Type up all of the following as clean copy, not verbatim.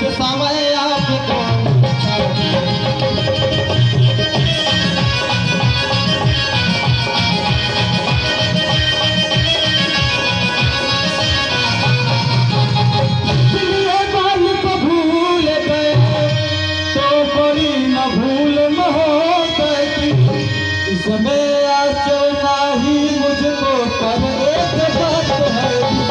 कि समय आपको समय आचो नाही मुझको पर एक बात है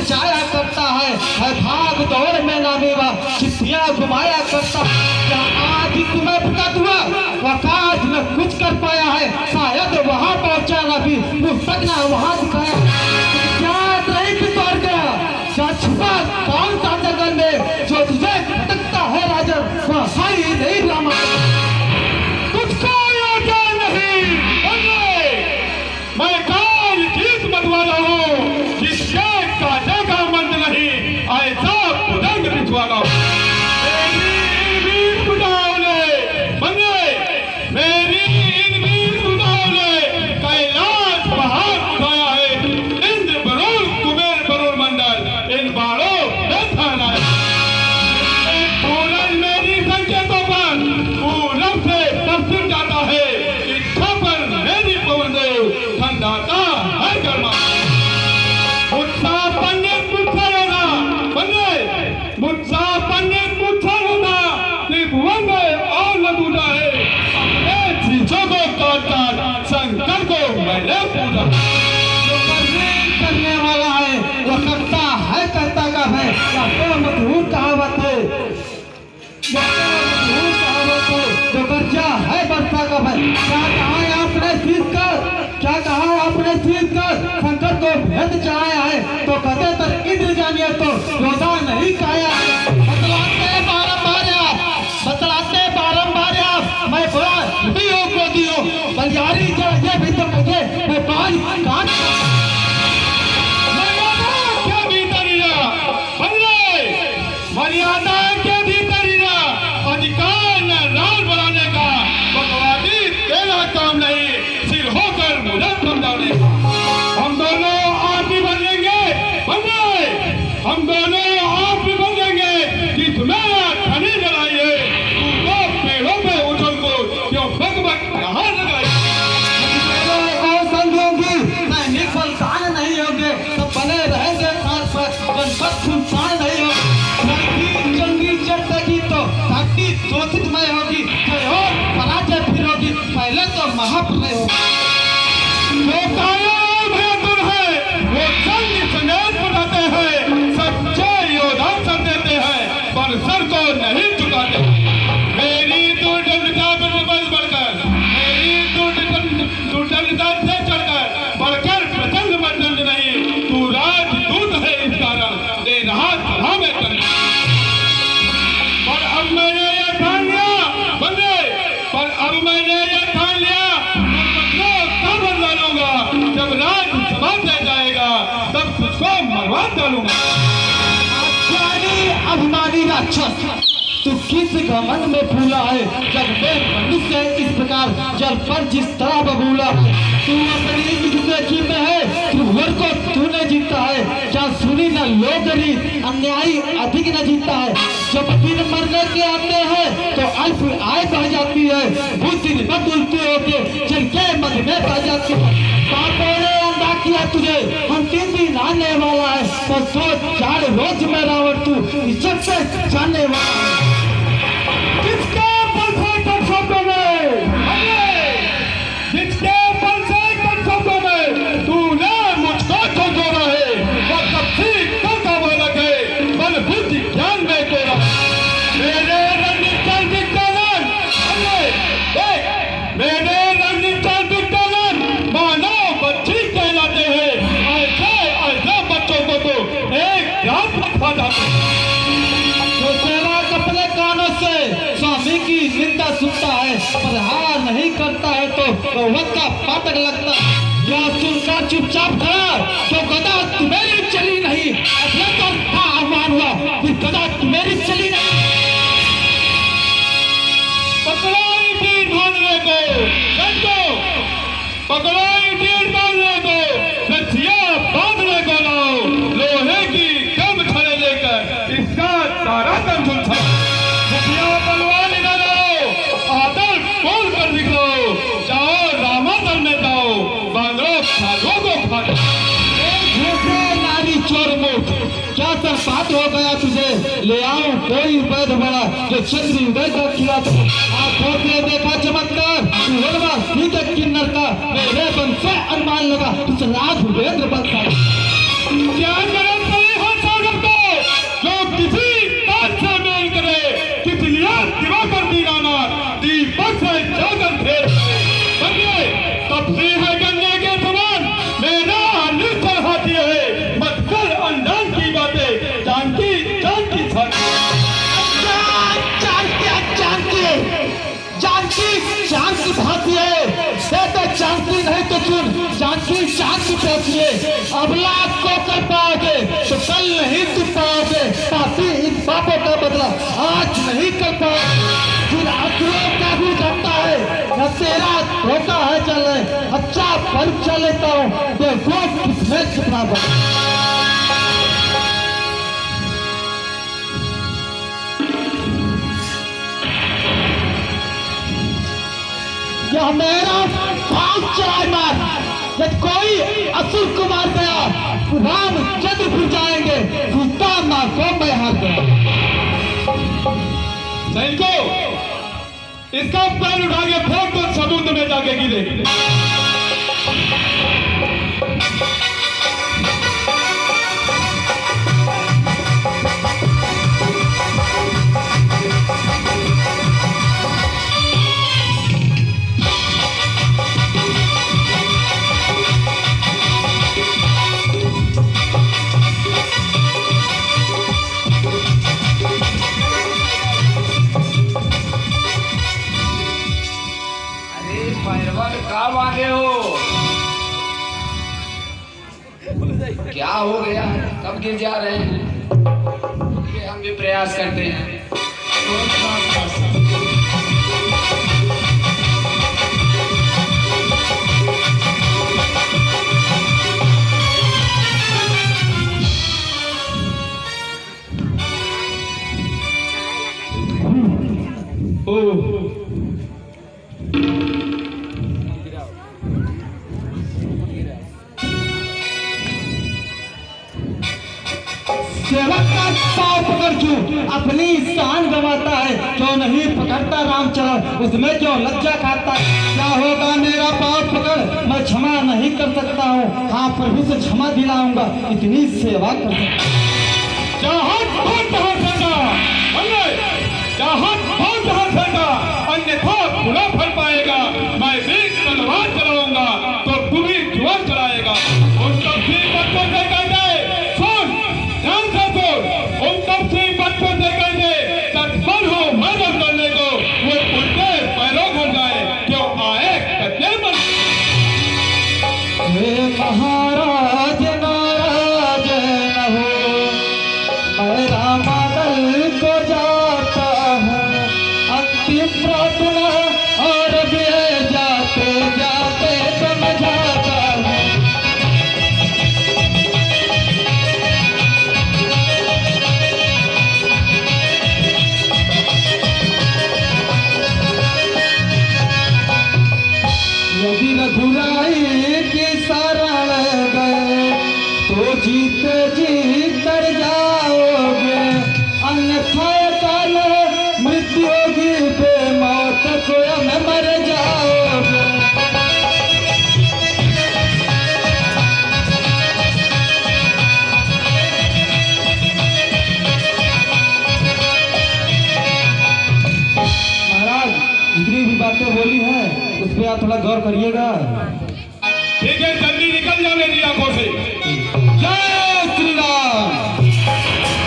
जाया करता है भाग दौड़ में नामेवा चिट्ठियां घुमाया करता। क्या आज तुम्हें प्रकट हुआ वकाज में कुछ कर पाया है, शायद वहां पहुंचा ना भी मुझ तक ना वहां दिखाया। क्या नहीं बितार गया, क्या छुपा कौन सा जंगल में जो तुझे भटकता है राजन, वह साई नहीं रामा। तुझको याद नहीं मैं काल जीत मत वाला हूँ, जिसके काटे का मंद नहीं ऐसा पुदंग बिछवाला हूँ। मेरी इन वीर बुदाओं ने कैलाश पहाड़ उठाया है, इंद्र वरुण कुबेर वरुण मंडल इन बाणों में थाना है। पूरन मेरी संकेतों पर पूरब से पश्चिम जाता है, इच्छा पर मेरी पवन देव ठंडाता है गर्मा। उत्साह पंडित मुझसे होना बंदे, उत्साह पंडित मुझसे होना त्रिभुवन में और न टूटा है। को काट शंकर को मैंने पूजा। जो करने वाला है वो करता है, करता का है। तो मशहूर कहावत है, जो कर्जा है बरसा का भाई। क्या कहा है आपने सीख कर, क्या कहा है आपने सीख कर शंकर को भेद चढ़ाया है, तो कहते तक इंद्र जानिए तो रोजा नहीं खाया। बतलाते बारंबार आप, मैं बड़ा दियो को दियो बलियारी ये भी तो मुझे मैं पांच काट मर्यादा के भीतर ही ना अधिकार न राज बनाने का बकवादी तेरा काम नहीं, सिर होकर मुझे समझाने का। हम दोनों आप भी बनेंगे हम दोनों आप भी बनेंगे, जिसमें खनी जलाइए तो पेड़ों पे उछल को क्यों बकबक कहाँ लगाई। और संजोगी सैनिक बलसान नहीं होंगे तो बने रहेंगे साथ पर, जनपद सुनसान नहीं होगी। जंगी चटकी तो धरती शोषित में होगी, और पराजय फिर होगी, पहले तो महाप्रलय होगी। जो कायर भयंकर है वो जंग संदेश बढ़ाते हैं, सच्चे योद्धा सर देते हैं पर सर को नहीं झुकाते। मेरी दुर्दंडता पर बल बढ़कर, मेरी दुर्दंडता से चढ़कर बढ़कर प्रचंड मर्दंड नहीं, तू राजदूत है इस कारण दे रहा सभा में कर। पर अब मैंने ये ठान लिया बंदे, पर अब मैंने ये ठान लिया तब बदला लूंगा, जब राज सभा से जाएगा तब तुझको मरवा डालूंगा। अभिमानी राक्षस तू किस घमंड में फूला है, जब मैं मनुष्य इस प्रकार जल पर जिस तरह बबूला है। तू अपनी इज्जत में है, त्रिभुवन को तूने जीता है, क्या सुनी न लोगरी अन्यायी अधिक न जीता है। जब दिन मरने के आते हैं तो अल्प आय बढ़ जाती है, बुद्धि बदलते होके चल के मध में बढ़ जाती है। पापों ने अंधा किया तुझे, अंतिम दिन आने वाला है, तो दो चार रोज में रावण तू इज्जत से जाने वाला है। किसके बल से कर शब्दों में, जिसके बल से कर शब्दों में तूने मुझको झोंका है, वो कब ठीक का बोलक है, बल बुद्धि ज्ञान में तेरा। मेरे रणनीतिक दिग्गजन, मेरे रणनीतिक दिग्गजन मानव बच्ची कहलाते हैं, ऐसे बच्चों को तो एक रात रखा जाता है। अपने कानों से स्वामी की निंदा सुनता है, पर हार नहीं करता है तो वक्त का पातक लगता है। यह सुनकर चुपचाप खड़ा तो गदा तुम्हेरी चली नहीं, अपने तो आह्वान हुआ कि गदा तुम्हेरी चली नहीं। पकड़ाई तीर बांधने को घंटों, पकड़ाई तीर बांधने को रस्सियां बांधने को लाओ, लोहे की कम छड़े लेकर इसका सारा दम झुलसा। तलवार निकालो, आदर बोल कर दिखाओ, जाओ रामादल में जाओ, बांधो साधुओं को खा नारी चोर मुख, क्या सर बात हो गया तुझे, ले आओ कोई वैध बड़ा जो चंद्री उदय का खिला दो। आंखों से देखा चमत्कार ठीक है किन्नर का, मेरे बन से अनुमान लगा तुझ राज वीरेंद्र बन। क्या गलत नहीं झांकी झांकी पहुंचिए, अबला को कर पाओगे तो कल नहीं तुम पाओगे। पापी इन पापों का बदला आज नहीं कर पाओगे। फिर असुरों का भी जानता है न तेरा धोखा है चले। अच्छा परीक्षा लेता हूँ देखो किसमें कितना बड़ा। यह मेरा भाग चलाए मार, जब कोई असुर को मार गया रामचंद्र फिर जाएंगे, सीता माँ को मैं हार गया। सैनिकों, इसका पैर उठा के फेंक दो समुद्र में जाके गिरे। कहाँ भागे हो? क्या हो गया? कब गिर जा रहे हैं? हम भी प्रयास करते हैं। सेवक का पाँव पकड़ चूं अपनी शान गंवाता है, जो नहीं पकड़ता रामचरण उसमें जो लज्जा खाता है। क्या होगा मेरा पाँव पकड़, मैं क्षमा नहीं कर सकता हूँ। हाँ प्रभु से क्षमा दिलाऊंगा, इतनी सेवा कर सकता हूँ। अन्यथा बुरा फल पाएगा। मैं भी तलवार चलाऊंगा तो तू भी जुआन चलाएगा। उन तफसील बच्चों से कह दे, सुन ध्यान से सुन, उन तफसील बच्चों से कह दे तत्पर हो मदद करने को। वो उल्टे पैरों घर जाए, क्यों आए कच्चे मन। हे महाराज नाराज न हो, मैं रामादल को जाता हूँ। अंतिम प्रार्थना और भी जाते जाते समझाता हूँ। यदि रघुराई की शरण गए तो जीते जी कर जाओगे, अन्यथा कल मृत्यु होगी बेमौत स्वयं मर जाओगे। महाराज जितनी भी बातें बोली हैं उस पर आप थोड़ा गौर करिएगा। ठीक है, जल्दी निकल जाओ मेरी आंखों से।